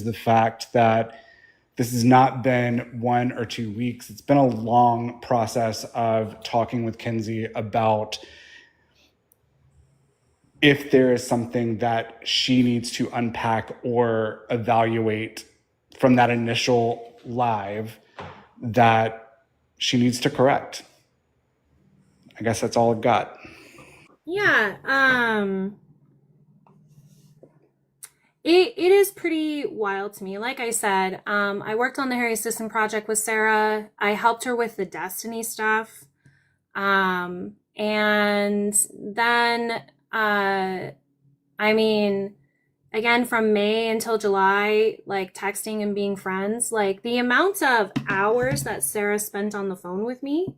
is the fact that this has not been 1 or 2 weeks. It's been a long process of talking with Kenzie about if there is something that she needs to unpack or evaluate from that initial live that she needs to correct. I guess that's all I've got. Yeah, it is pretty wild to me. Like I said, I worked on the Harry Sisson project with Sarah. I helped her with the Destiny stuff. And then, I mean, again, from May until July, like texting and being friends, like the amount of hours that Sarah spent on the phone with me,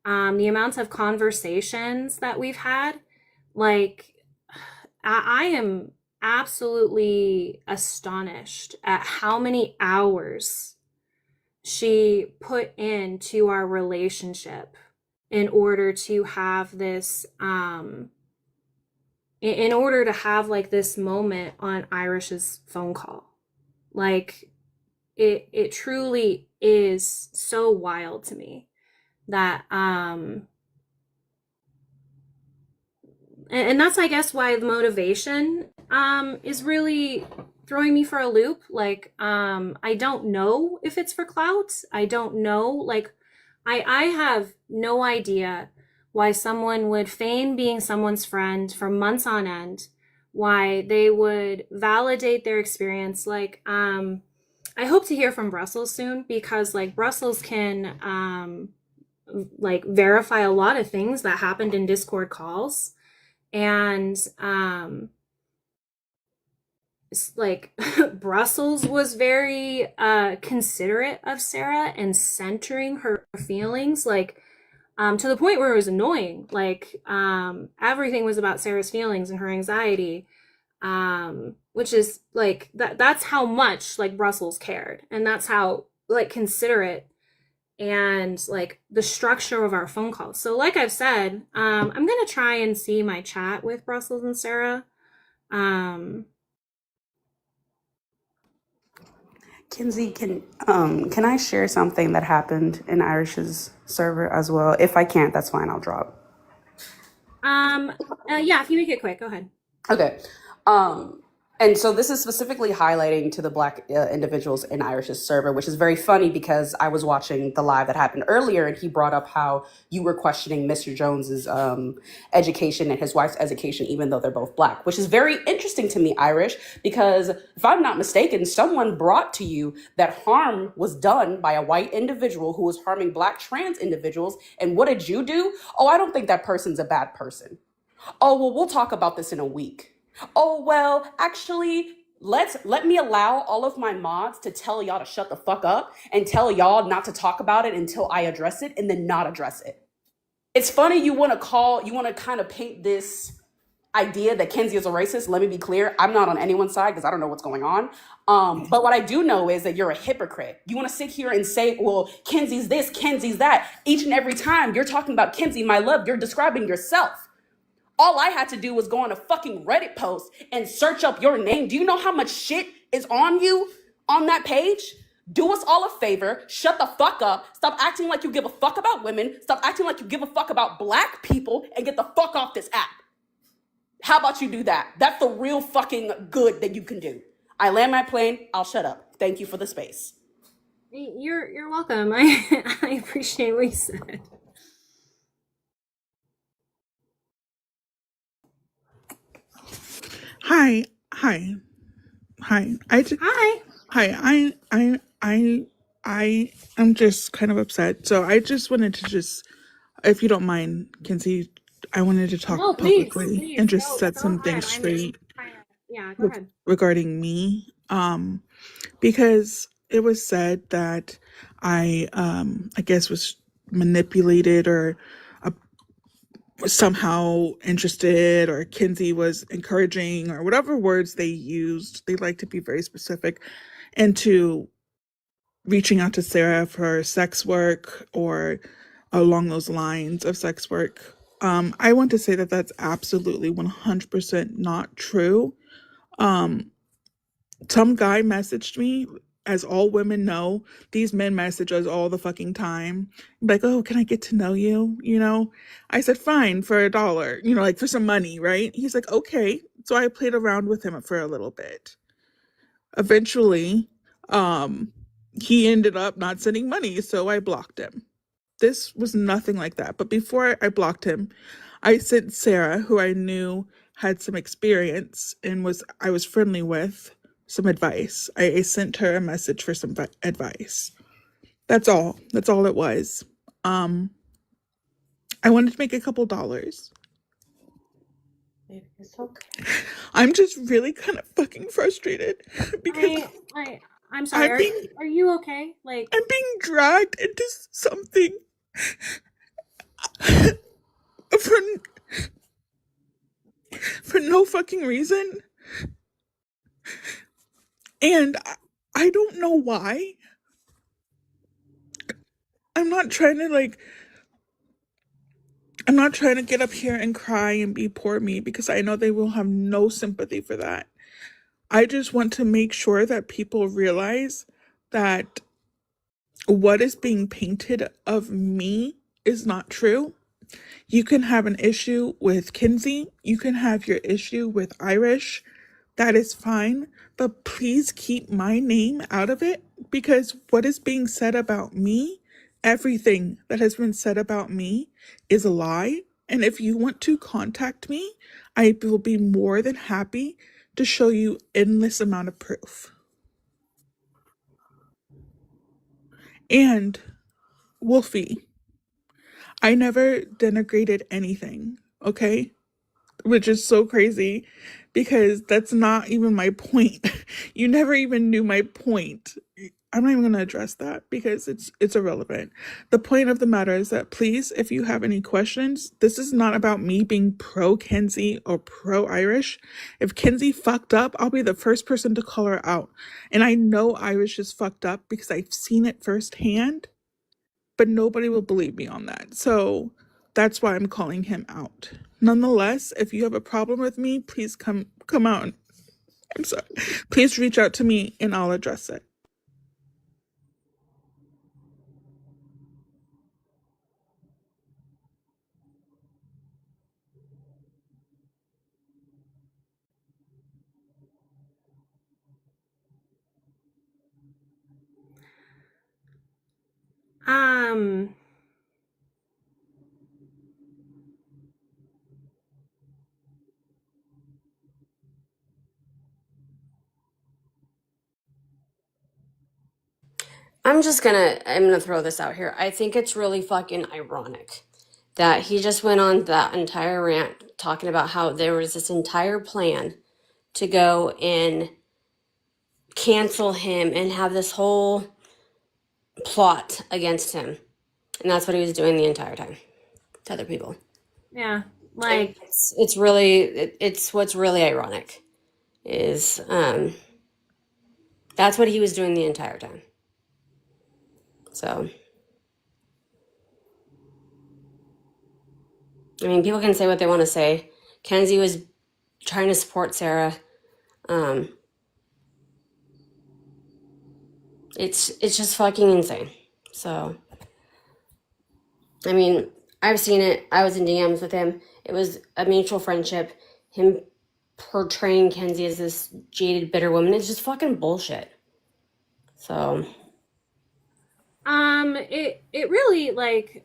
the amount of conversations that we've had, like I am absolutely astonished at how many hours she put into our relationship in order to have this in order to have like this moment on Irish's phone call. Like it truly is so wild to me that and that's I guess why the motivation is really throwing me for a loop. Like I don't know if it's for clout. I don't know. Like I have no idea why someone would feign being someone's friend for months on end, why they would validate their experience. Like I hope to hear from Brussels soon because like Brussels can like verify a lot of things that happened in Discord calls and like Brussels was very considerate of Sarah and centering her feelings like to the point where it was annoying. Like everything was about Sarah's feelings and her anxiety, which is like that's how much like Brussels cared and that's how like considerate and like the structure of our phone calls. So like I've said, I'm gonna try and see my chat with Brussels and Sarah. Um, Kenzie, can I share something that happened in Irish's server as well? If I can't, that's fine. I'll drop. um, yeah, if you make it quick, go ahead. Okay. Um, and so this is specifically highlighting to the Black individuals in Irish's server, which is very funny because I was watching the live that happened earlier, and he brought up how you were questioning Mr. Jones's education and his wife's education, even though they're both Black, which is very interesting to me, Irish, because if I'm not mistaken, someone brought to you that harm was done by a white individual who was harming Black trans individuals. And what did you do? Oh, I don't think that person's a bad person. Oh, well, we'll talk about this in a week. Oh, well, actually, let me allow all of my mods to tell y'all to shut the fuck up and tell y'all not to talk about it until I address it and then not address it. It's funny you want to kind of paint this idea that Kenzie is a racist. Let me be clear. I'm not on anyone's side because I don't know what's going on. But what I do know is that you're a hypocrite. You want to sit here and say, well, Kenzie's this, Kenzie's that. Each and every time you're talking about Kenzie, my love, you're describing yourself. All I had to do was go on a fucking Reddit post and search up your name. Do you know how much shit is on you on that page? Do us all a favor, shut the fuck up, stop acting like you give a fuck about women, stop acting like you give a fuck about Black people, and get the fuck off this app. How about you do that? That's the real fucking good that you can do. I land my plane, I'll shut up. Thank you for the space. You're welcome. I appreciate what you said. Hi, hi, hi. Hi. Hi. I am just kind of upset. So I just wanted to if you don't mind, Kenzie, I wanted to talk No, publicly and please, just set go some ahead. things I'm just straight trying to, yeah, go ahead. regarding me. Because it was said that I guess was manipulated or somehow interested, or Kenzie was encouraging, or whatever words they used. They like to be very specific into reaching out to Sarah for sex work or along those lines of sex work. I want to say that that's absolutely 100% not true. some guy messaged me. As all women know, these men message us all the fucking time. Like, oh, can I get to know you? I said, fine, for $1, like for some money, right? He's like, okay. So I played around with him for a little bit. Eventually, he ended up not sending money, so I blocked him. This was nothing like that. But before I blocked him, I sent Sarah, who I knew had some experience and I was friendly with, some advice. I sent her a message for some advice. That's all. That's all it was. I wanted to make a couple dollars. It's okay. I'm just really kind of fucking frustrated because I'm sorry. I'm Are you okay? Like, I'm being dragged into something for no fucking reason. And I don't know why. I'm not trying to get up here and cry and be poor me, because I know they will have no sympathy for that. I just want to make sure that people realize that what is being painted of me is not true. You can have an issue with Kenzie. You can have your issue with Irish. That is fine. But please keep my name out of it, because what is being said about me, everything that has been said about me, is a lie. And if you want to contact me, I will be more than happy to show you endless amount of proof. And Wolfie, I never denigrated anything, okay? Which is so crazy, because that's not even my point. You never even knew my point. I'm not even going to address that because it's irrelevant. The point of the matter is that, please, if you have any questions, this is not about me being pro Kenzie or pro Irish. If Kenzie fucked up, I'll be the first person to call her out. And I know Irish is fucked up because I've seen it firsthand, but nobody will believe me on that. So that's why I'm calling him out. Nonetheless, if you have a problem with me, please come out. I'm sorry. Please reach out to me and I'll address it. I'm gonna throw this out here. I think it's really fucking ironic that he just went on that entire rant talking about how there was this entire plan to go and cancel him and have this whole plot against him. And that's what he was doing the entire time to other people. yeah, And like, it's really it's what's really ironic is that's what he was doing the entire time. So I mean, people can say what they want to say. Kenzie was trying to support Sarah. Um, it's just fucking insane. So, I mean, I've seen it. I was in DMs with him. It was a mutual friendship. Him portraying Kenzie as this jaded, bitter woman is just fucking bullshit. So, it really, like,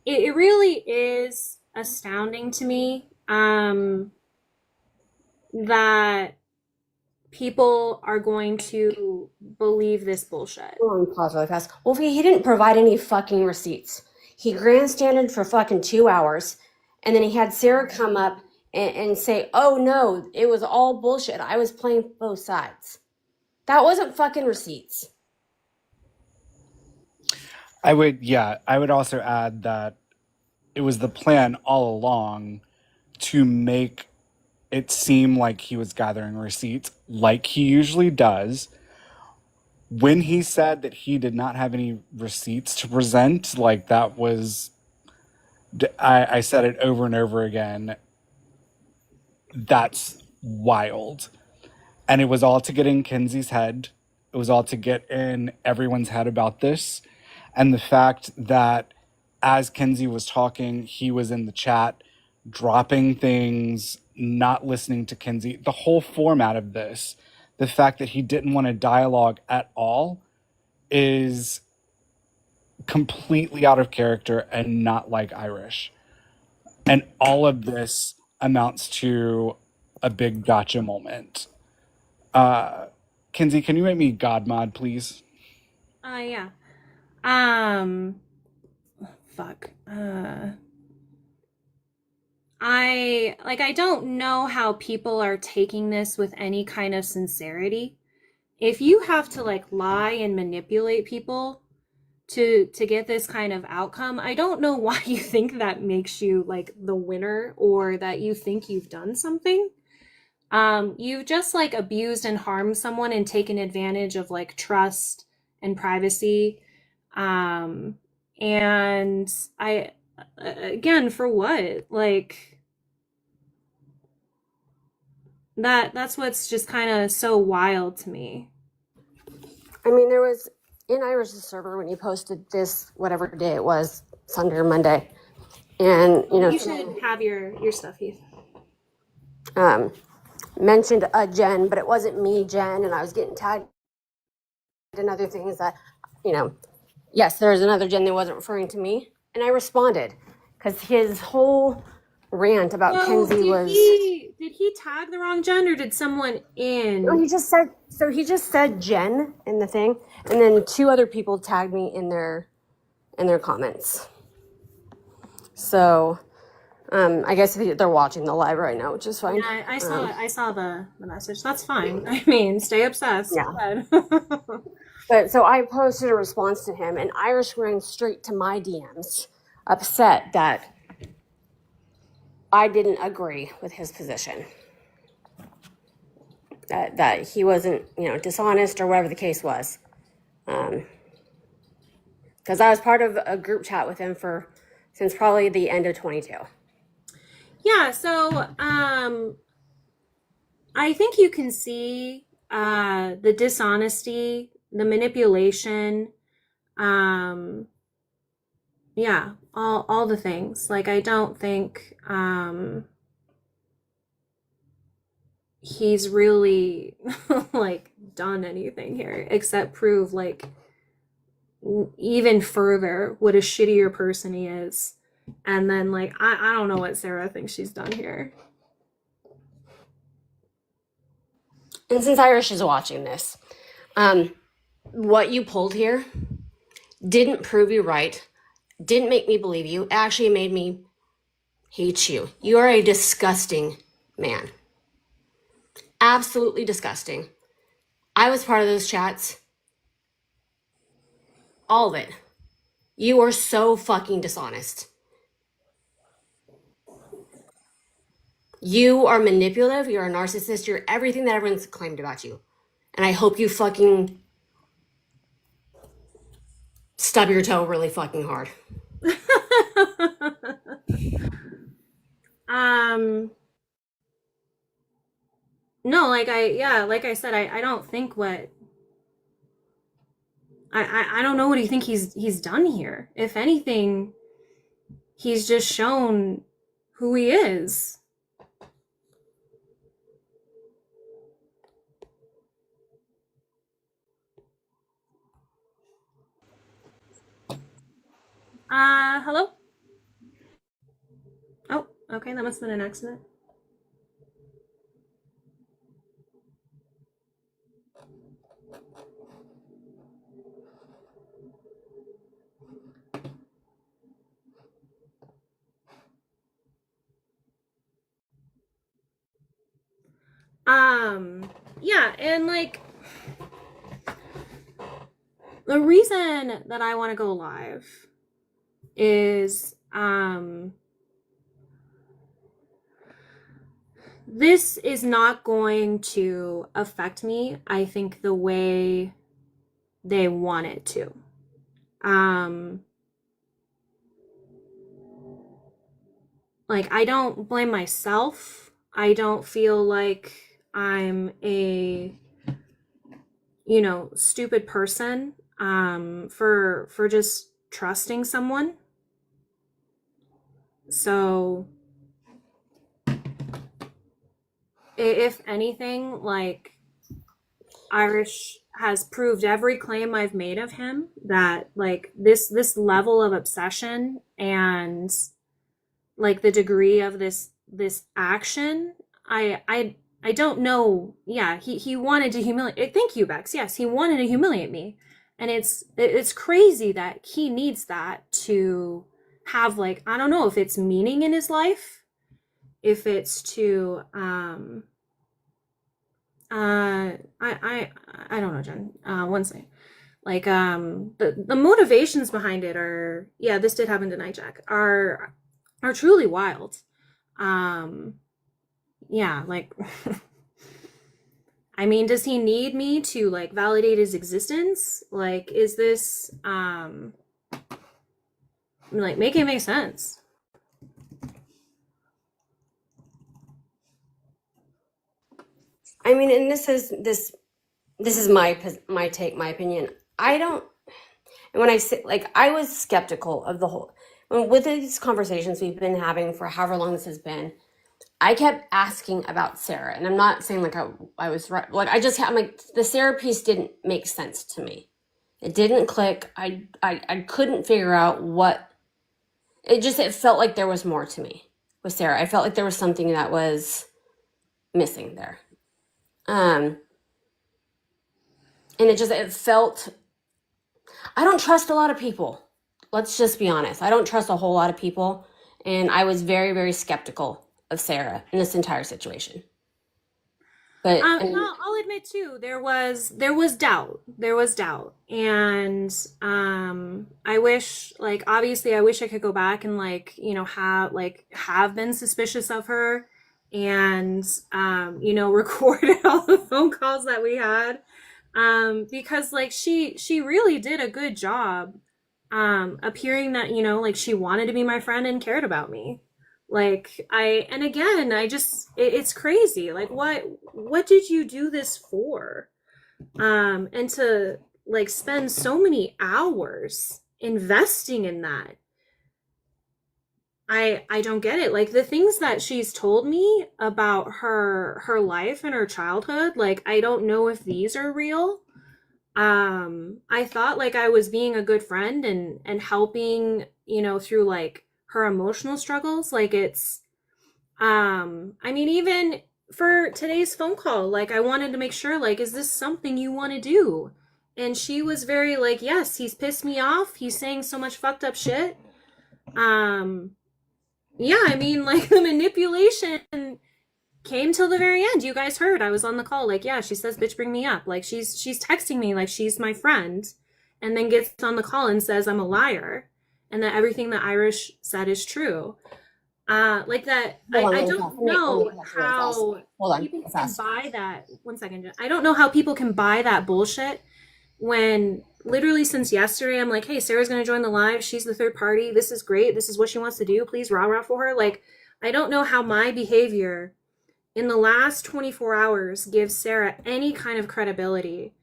it really is astounding to me, that people are going to believe this bullshit. on pause really fast. Well, he didn't provide any fucking receipts. He grandstanded for fucking 2 hours, and then he had Sarah come up and say, "Oh no, it was all bullshit. I was playing both sides." That wasn't fucking receipts. I would also add that it was the plan all along to make it seem like he was gathering receipts, like he usually does. When he said that he did not have any receipts to present, like, that was, I said it over and over again. That's wild. And it was all to get in Kenzie's head. It was all to get in everyone's head about this. And the fact that as Kenzie was talking, he was in the chat, dropping things, not listening to Kenzie. The whole format of this, the fact that he didn't want a dialogue at all, is completely out of character and not like Irish. And all of this amounts to a big gotcha moment. Kenzie, can you make me God mod, please? Yeah. Um, fuck. I don't know how people are taking this with any kind of sincerity. If you have to like lie and manipulate people to get this kind of outcome, I don't know why you think that makes you like the winner or that you think you've done something. You've just like abused and harmed someone and taken advantage of like trust and privacy. And I, again, for what? Like that's what's just kind of so wild to me. I mean, there was in Irish's server when you posted this, whatever day it was, Sunday or Monday, and You should have your stuff, Heath. mentioned a Jen, but it wasn't me, Jen, and I was getting tagged in other things that, yes, there was another Jen that wasn't referring to me, and I responded because his whole rant about No, Kenzie was. Did he tag the wrong Jen or did someone in? No, he just said Jen in the thing, and then two other people tagged me in their comments. So, I guess they're watching the live right now, which is fine. Yeah, I saw the message. That's fine. I mean, stay obsessed. Yeah. Go ahead. But so I posted a response to him, and Irish ran straight to my DMs, upset that I didn't agree with his position. That he wasn't, dishonest or whatever the case was. Because I was part of a group chat with him since probably the end of 22. Yeah, so I think you can see the dishonesty, the manipulation, yeah, all the things. Like I don't think he's really like done anything here except prove like even further what a shittier person he is. And then like I don't know what Sarah thinks she's done here. And since Irish is watching this, what you pulled here didn't prove you right, didn't make me believe you, actually made me hate you. You are a disgusting man. Absolutely disgusting. I was part of those chats. All of it. You are so fucking dishonest. You are manipulative. You're a narcissist. You're everything that everyone's claimed about you. And I hope you fucking stub your toe really fucking hard. No, like I said, I don't think what I don't know what do you think he's done here. If anything, he's just shown who he is. Hello? Oh, okay, that must have been an accident. Yeah, and like the reason that I want to go live is this is not going to affect me, I think, the way they want it to. Like I don't blame myself I don't feel like I'm a, stupid person for just trusting someone. So if anything, like, Irish has proved every claim I've made of him, that like this level of obsession and like the degree of this action, I don't know. Yeah, he wanted to humiliate. Thank you, Bex. Yes, he wanted to humiliate me, and it's crazy that he needs that to have, like, I don't know if it's meaning in his life, if it's to I don't know, Jen. One second. Like the motivations behind it are, yeah, this did happen tonight, Jack, are truly wild. Um yeah, like I mean, does he need me to like validate his existence? Like, is this like make it make sense? I mean, and this is my take, my opinion. I don't, and when I say, like, I was skeptical of the whole, with these conversations we've been having for however long this has been. I kept asking about Sarah, and I'm not saying like I was right. Like, I'm like, the Sarah piece didn't make sense to me. It didn't click. I couldn't figure out what it felt like there was more to me with Sarah. I felt like there was something that was missing there. And it felt, I don't trust a lot of people. Let's just be honest. I don't trust a whole lot of people. And I was very, very skeptical of Sarah in this entire situation. But I'll admit too, there was doubt. There was doubt. And I wish, like, obviously I wish I could go back and like, have been suspicious of her and recorded all the phone calls that we had. Because like she really did a good job appearing that, like, she wanted to be my friend and cared about me. Like, and again, it's crazy. Like, what did you do this for? And to like spend so many hours investing in that. I don't get it. Like, the things that she's told me about her life and her childhood, like, I don't know if these are real. I thought like I was being a good friend and helping, through like her emotional struggles. Like, it's I mean, even for today's phone call, like, I wanted to make sure, like, is this something you want to do? And she was very like, yes, he's pissed me off, he's saying so much fucked up shit. Yeah, I mean, like, the manipulation came till the very end. You guys heard, I was on the call, like, yeah, she says, bitch, bring me up. Like, she's texting me like she's my friend, and then gets on the call and says I'm a liar and that everything that Irish said is true. Like that, I don't know how people can buy that. One second, Jen. I don't know how people can buy that bullshit when literally since yesterday I'm like, hey, Sarah's gonna join the live, she's the third party, this is great, this is what she wants to do, please rah rah for her. Like, I don't know how my behavior in the last 24 hours gives Sarah any kind of credibility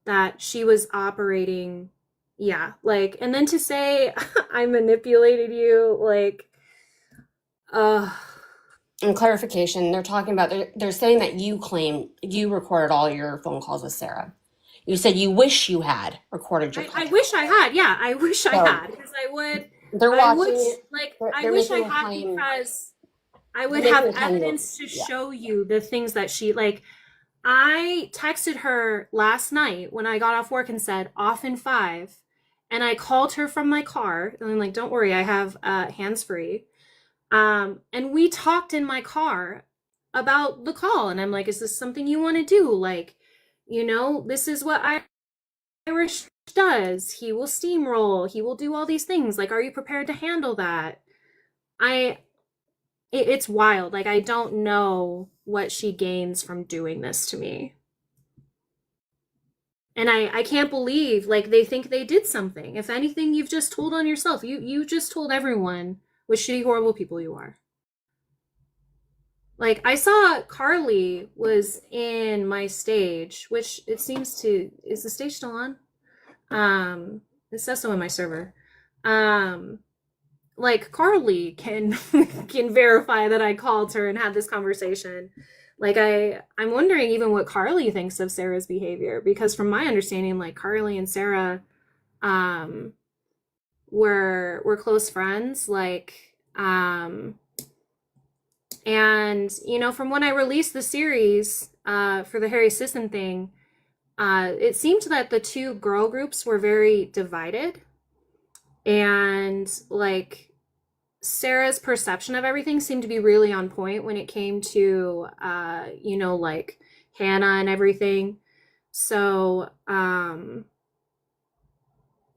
that she was operating. Yeah, like, and then to say I manipulated you, like, and clarification, they're talking about, they're saying that you claim you recorded all your phone calls with Sarah. You said you wish you had recorded your I wish I had. Yeah, I wish I had, because I would. They're watching. I wish I had, because I would have evidence to show you the things that she, like, I texted her last night when I got off work and said off in 5, and I called her from my car and I'm like, don't worry, I have hands-free. And we talked in my car about the call, and I'm like, is this something you want to do? Like, this is what Irish does. He will steamroll, he will do all these things. Like, are you prepared to handle that? It's wild. Like, I don't know what she gains from doing this to me. And I can't believe, like, they think they did something. If anything, you've just told on yourself. You just told everyone what shitty, horrible people you are. Like I saw Carly was in my stage, which it seems to is the stage still on? It says so in my server. Um, like Carly can can verify that I called her and had this conversation. Like I'm wondering even what Carly thinks of Sarah's behavior because from my understanding, like Carly and Sarah um were close friends. And from when I released the series for the Harry Sisson thing, it seemed that the two girl groups were very divided, and like Sarah's perception of everything seemed to be really on point when it came to like Hannah and everything. So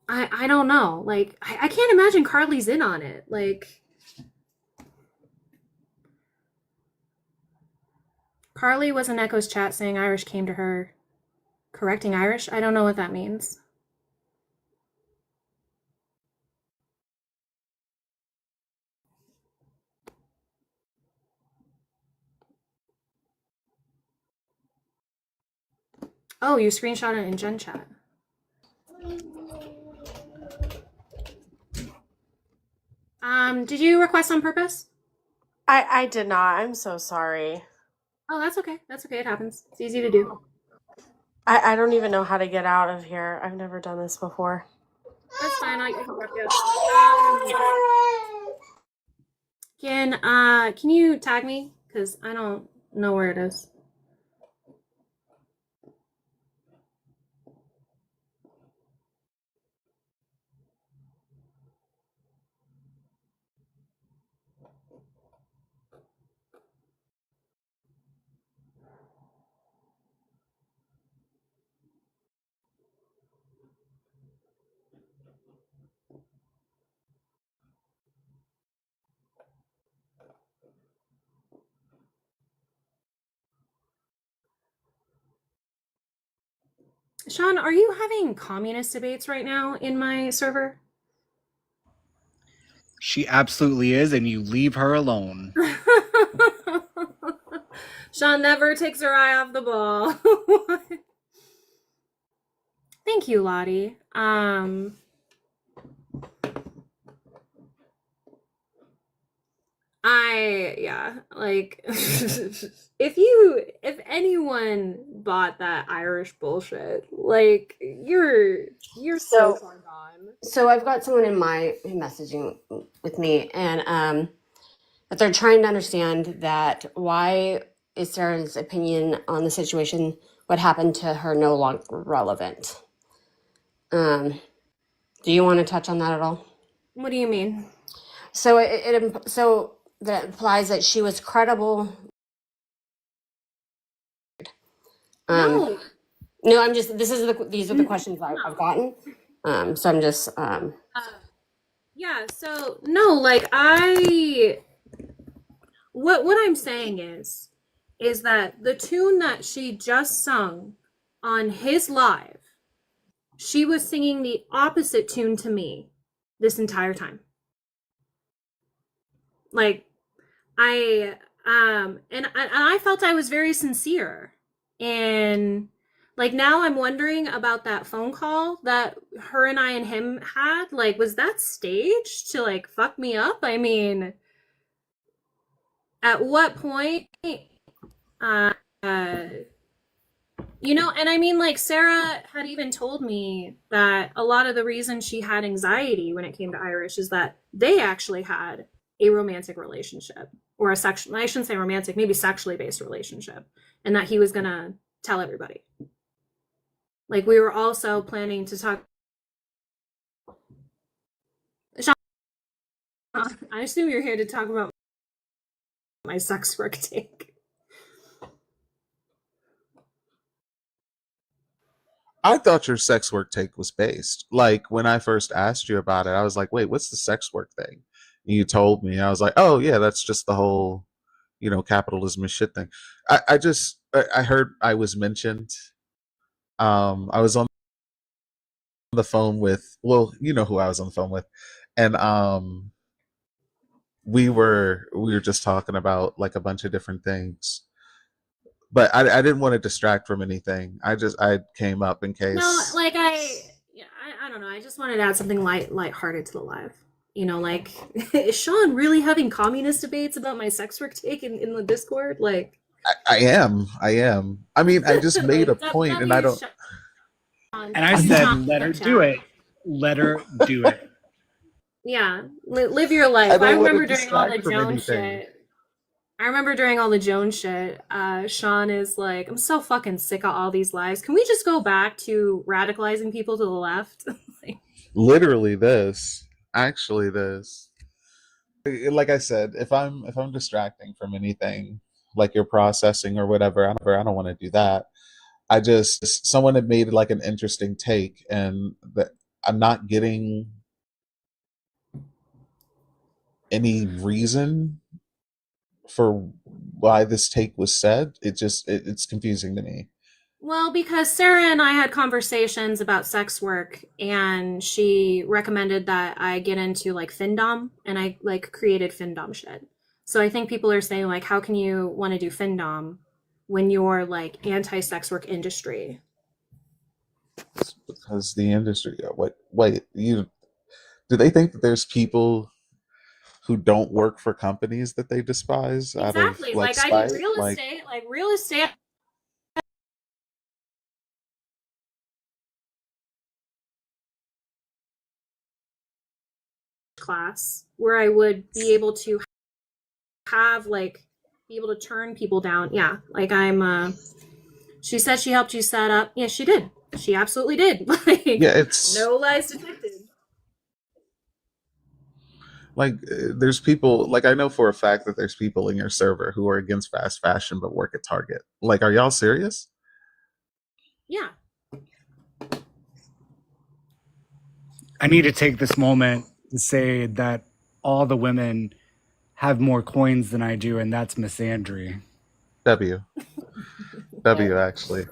I don't know. Like I can't imagine Carly's in on it. Like Carly was in Echo's chat saying Irish came to her correcting Irish. I don't know what that means. Oh, you screenshot it in Gen chat. Did you request on purpose? I did not. I'm so sorry. Oh, that's okay. That's okay. It happens. It's easy to do. I don't even know how to get out of here. I've never done this before. That's fine. I can help you. Can you tag me? Because I don't know where it is. Sean, are you having communist debates right now in my server? She absolutely is, and you leave her alone. Sean never takes her eye off the ball. Thank you, Lottie. Like if anyone bought that Irish bullshit, like you're so So far gone. so I've got someone in my messaging with me, and that they're trying to understand that why is Sarah's opinion on the situation, what happened to her, no longer relevant. Do you want to touch on that at all? What do you mean? So so that implies that she was credible. Um, No. no, I'm just, these are the questions I've gotten. So I'm just, Yeah, so no, like what I'm saying is that the tune that she just sung on his live, she was singing the opposite tune to me this entire time. Like and I felt I was very sincere. And like now I'm wondering about that phone call that her and I and him had. Like, was that staged to like fuck me up? I mean, at what point uh, uh and I mean, like, Sarah had even told me that a lot of the reason she had anxiety when it came to Irish is that they actually had a romantic relationship or a sexual, I shouldn't say romantic, maybe sexually based relationship, and that he was gonna tell everybody. Like, we were also planning to talk. Sean, I assume you're here to talk about my sex work take. I thought your sex work take was based. Like when I first asked you about it, I was like, wait, what's the sex work thing? And you told me. I was like, oh yeah, that's just the whole, capitalism is shit thing. I heard I was mentioned. I was on the phone with, well, you know who I was on the phone with. And we were just talking about like a bunch of different things, but I didn't want to distract from anything. I came up in No, case. like yeah, I don't know. I just wanted to add something lighthearted to the live. You know, like is Sean really having communist debates about my sex work take in the Discord? Like, I am. I mean, I just made a like point, and I W don't. Sean, And I I'm not. said, Sean let her do chat. it. Let her do it. Yeah, live your I life. I don't want to remember during all the distract from Jones anything. shit. I remember during all the Jones shit, Sean is like, I'm so fucking sick of all these lives. Can we just go back to radicalizing people to the left? Like, Literally, this. Actually, this. Like I said, if I'm distracting from anything, like you're processing or whatever, I don't want to do that. I just someone had made like an interesting take, and that I'm not getting any reason for why this take was said. It's confusing to me. well, because Sarah and I had conversations about sex work, and she recommended that I get into like findom, and I like created findom shit. So I think people are saying like, how can you want to do findom when you're like anti-sex work industry? Because the industry, what? Wait, you do they think that there's people who don't work for companies that they despise out of Exactly. like Like I did spite? real Like, estate, like real estate class where I would be able to have like be able to turn people down. Yeah, like she said she helped you set up. Yeah, she did. She absolutely did. Like yeah, it's no lies detected. like there's people, like I know for a fact that there's people in your server who are against fast fashion but work at Target. Like, are y'all serious? Yeah. I need to take this moment to say that all the women have more coins than I do, and that's misandry. W. W actually.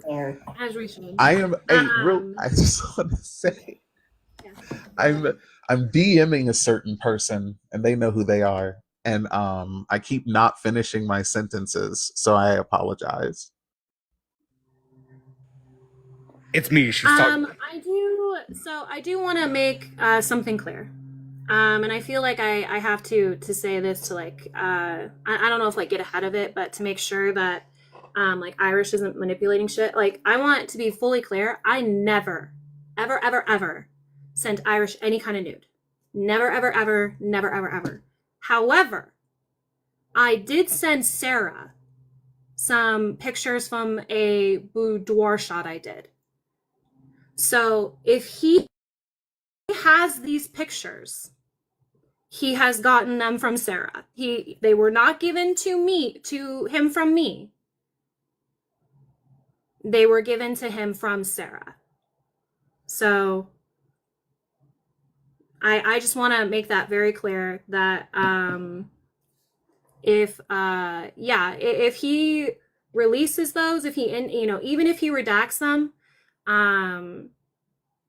As we should. I am a real. Um I just want to say yeah. I'm I'm DMing a certain person and they know who they are, and I keep not finishing my sentences, so I apologize. It's me. She's talking. I do want to make something clear. And I feel like I have to say this to like I don't know if like get ahead of it, but to make sure that like Irish isn't manipulating shit. Like I want to be fully clear. I never, ever, ever, ever sent Irish any kind of nude. Never, ever, ever, never, ever, ever. However, I did send Sarah some pictures from a boudoir shot I did. So if he has these pictures, he has gotten them from Sarah. They were not given to him from me. They were given to him from Sarah. So I just want to make that very clear that if he releases those, if he even if he redacts them, um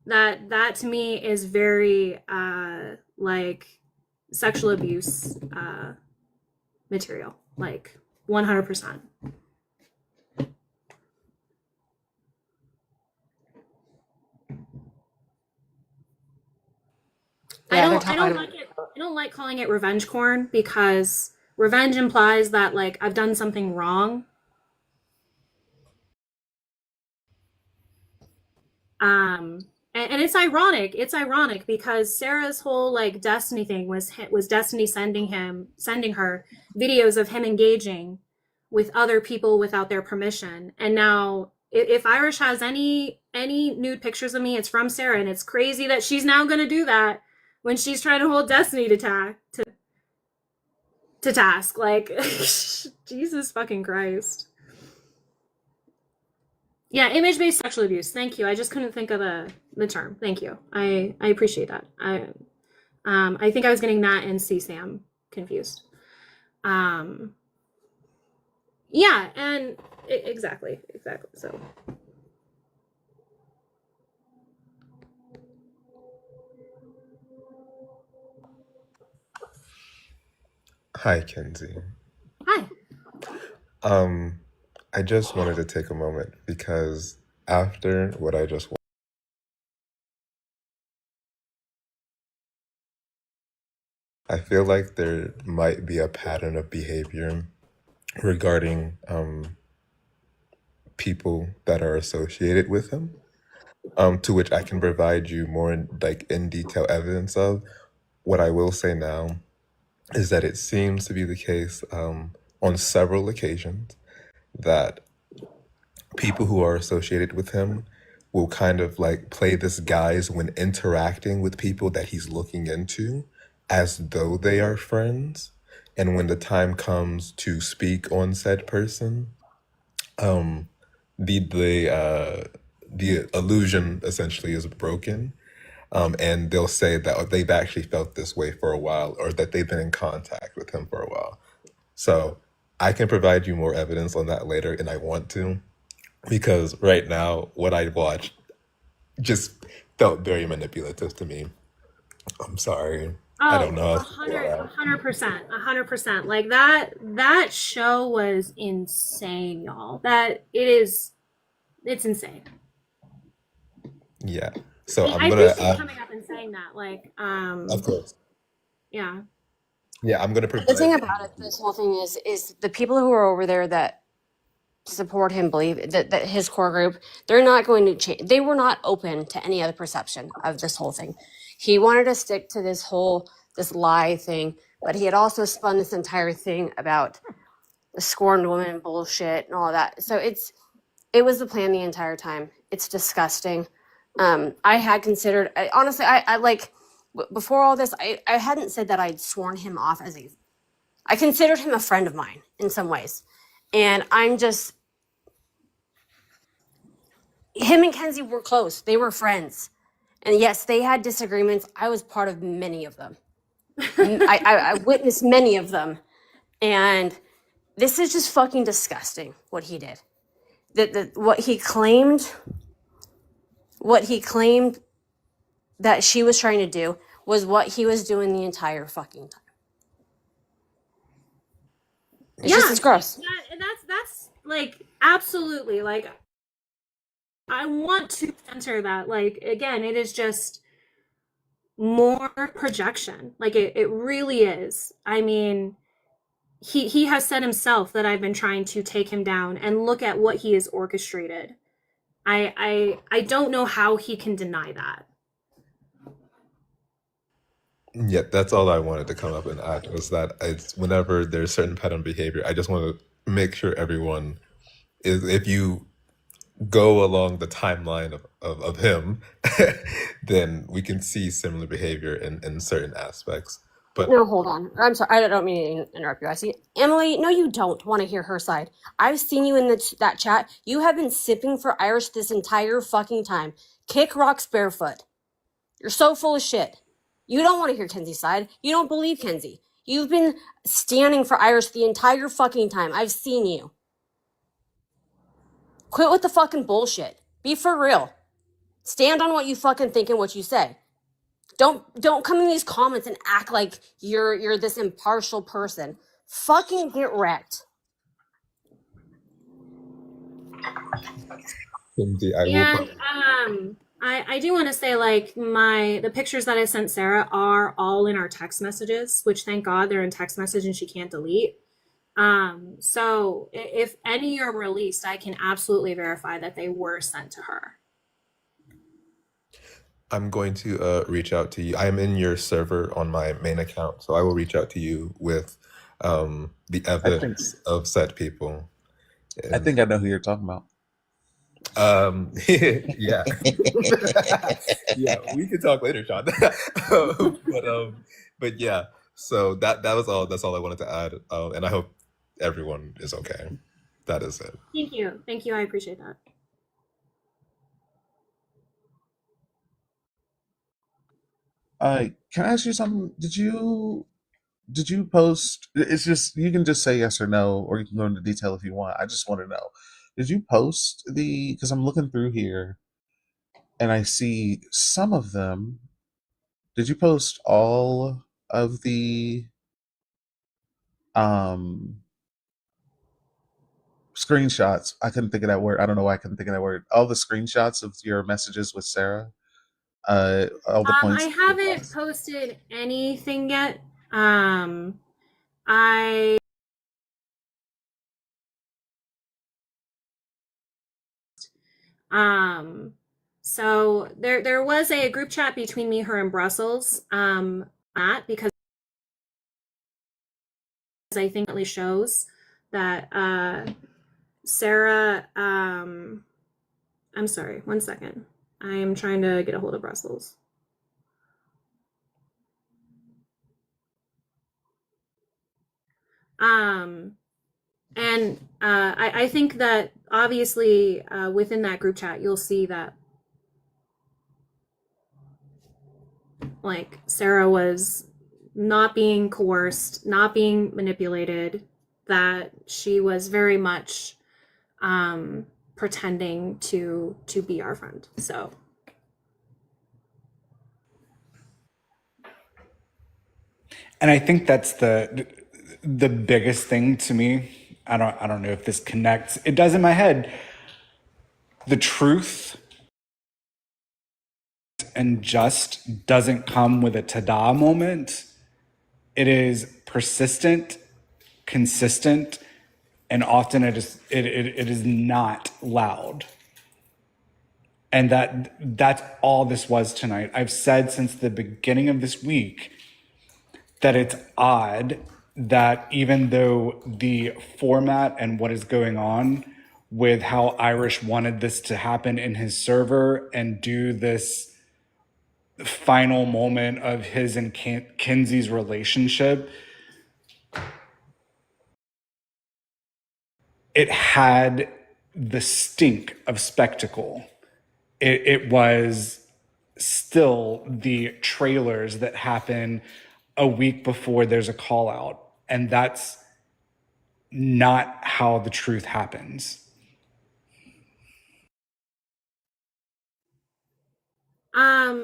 that to me is very like sexual abuse material, like 100%. Yeah, they're I don't like it. I don't like calling it revenge porn because revenge implies that like I've done something wrong. And it's ironic. It's ironic because Sarah's whole like Destiny thing was Destiny sending her videos of him engaging with other people without their permission. And now if Irish has any nude pictures of me, it's from Sarah, and it's crazy that she's now going to do that when she's trying to hold Destiny to task. Like Jesus fucking Christ. Yeah, image-based sexual abuse. Thank you. I just couldn't think of the term. Thank you. I appreciate that. I think I was getting that and CSAM confused. Um, yeah, and exactly. So Hi, Kenzie. Hi. Um, I just wanted to take a moment because after what I just I feel like there might be a pattern of behavior regarding people that are associated with him, to which I can provide you more in detail evidence of. What I will say now is that it seems to be the case on several occasions that people who are associated with him will kind of like play this guise when interacting with people that he's looking into as though they are friends. And when the time comes to speak on said person, um, the illusion essentially is broken. And they'll say that they've actually felt this way for a while or that they've been in contact with him for a while. So I can provide you more evidence on that later, and I want to, because right now what I watched just felt very manipulative to me. I'm sorry. I don't Oh, know how a else to feel hundred, about a it. hundred percent, 100%. Like that show was insane, y'all. It's insane. Yeah. So I I'm gonna, appreciate you coming up and saying that. Like, of course. yeah. Yeah, I'm gonna The thing provide. about it, this whole thing is the people who are over there that support him believe that his core group, they're not going to change. They were not open to any other perception of this whole thing. He wanted to stick to this lie thing, but he had also spun this entire thing about the scorned woman bullshit and all that. So it was the plan the entire time. It's disgusting. I had considered, honestly, I like, before all this, I hadn't said that I'd sworn him off I considered him a friend of mine in some ways. And him and Kenzie were close. They were friends. And yes, they had disagreements. I was part of many of them. I witnessed many of them. And this is just fucking disgusting what he did. What he claimed that she was trying to do was what he was doing the entire fucking time. Yeah, It's gross. that's like absolutely like I want to center that. Like again, it is just more projection. Like it really is. I mean, he has said himself that I've been trying to take him down and look at what he has orchestrated. I don't know how he can deny that. Yeah, that's all I wanted to come up and add was that it's whenever there's certain pattern behavior, I just want to make sure everyone is, if you go along the timeline of him, then we can see similar behavior in certain aspects. But No, hold on. I'm sorry. I don't mean to interrupt you. I see Emily. No, you don't want to hear her side. I've seen you in that chat. You have been sipping for Irish this entire fucking time. Kick rocks barefoot. You're so full of shit. You don't want to hear Kenzie's side. You don't believe Kenzie. You've been standing for Irish the entire fucking time. I've seen you. Quit with the fucking bullshit. Be for real. Stand on what you fucking think and what you say. Don't come in these comments and act like you're this impartial person. Fucking get wrecked. Kenzie, I will. And I do want to say like the pictures that I sent Sarah are all in our text messages, which thank God they're in text message and she can't delete. So if any are released, I can absolutely verify that they were sent to her. I'm going to reach out to you. I am in your server on my main account, so I will reach out to you with the I think evidence of said people. I And think I know who you're talking about. yeah, yeah, we can talk later, Sean. But yeah, so that was all. That's all I wanted to add, and I hope everyone is okay. That is it. Thank you. I appreciate that. Can I ask you something? Did you post? It's just you can just say yes or no, or you can go into detail if you want. I just want to know. Did you post the? Because I'm looking through here and I see some of them. Did you post all of the um screenshots. I couldn't think of that word. I don't know why I couldn't think of that word. All the screenshots of your messages with Sarah, all the I points that you haven't lost. posted anything yet. I so there was a group chat between me, her, and Brussels. That because I think it really shows that Sarah. I'm sorry. One second. I am trying to get a hold of Brussels. And I think that obviously within that group chat, you'll see that like Sarah was not being coerced, not being manipulated, that she was very much pretending to be our friend. So And I think that's the biggest thing to me. I don't know if this connects. It does in my head. The truth and just doesn't come with a ta-da moment. It is persistent, consistent, and often it is not loud. And that's all this was tonight. I've said since the beginning of this week that it's odd that even though the format and what is going on with how Irish wanted this to happen in his server and do this final moment of his and Kenzie's relationship, it had the stink of spectacle. It was still the trailers that happen a week before there's a call out. And that's not how the truth happens.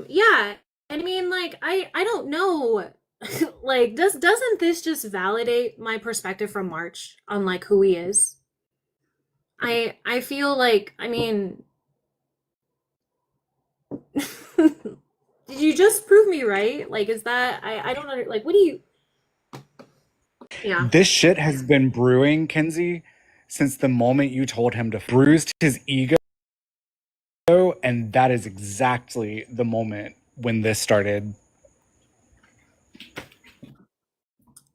yeah. I mean, like, I don't know. Like, doesn't this just validate my perspective from March on like who he is? I feel like, I mean, did you just prove me right? Like, is that I don't know, like, what do you? Yeah. This shit has been brewing, Kenzie, since the moment you told him to bruised his ego. And that is exactly the moment when this started.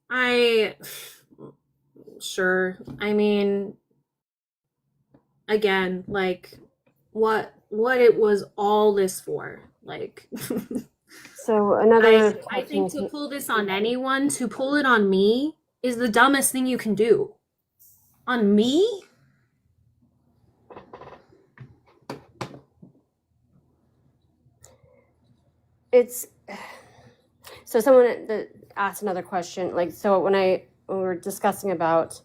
I sure. I mean, again, like what it was all this for. Like So another I think question. to pull this on anyone, to pull it on me is the dumbest thing you can do. On me? It's so someone that asked another question. Like, so when we were discussing about,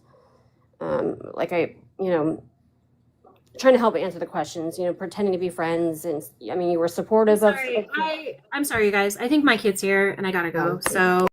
like trying to help answer the questions, pretending to be friends, and I mean, you were supportive of. I'm sorry, you guys. I think my kid's here and I gotta go. So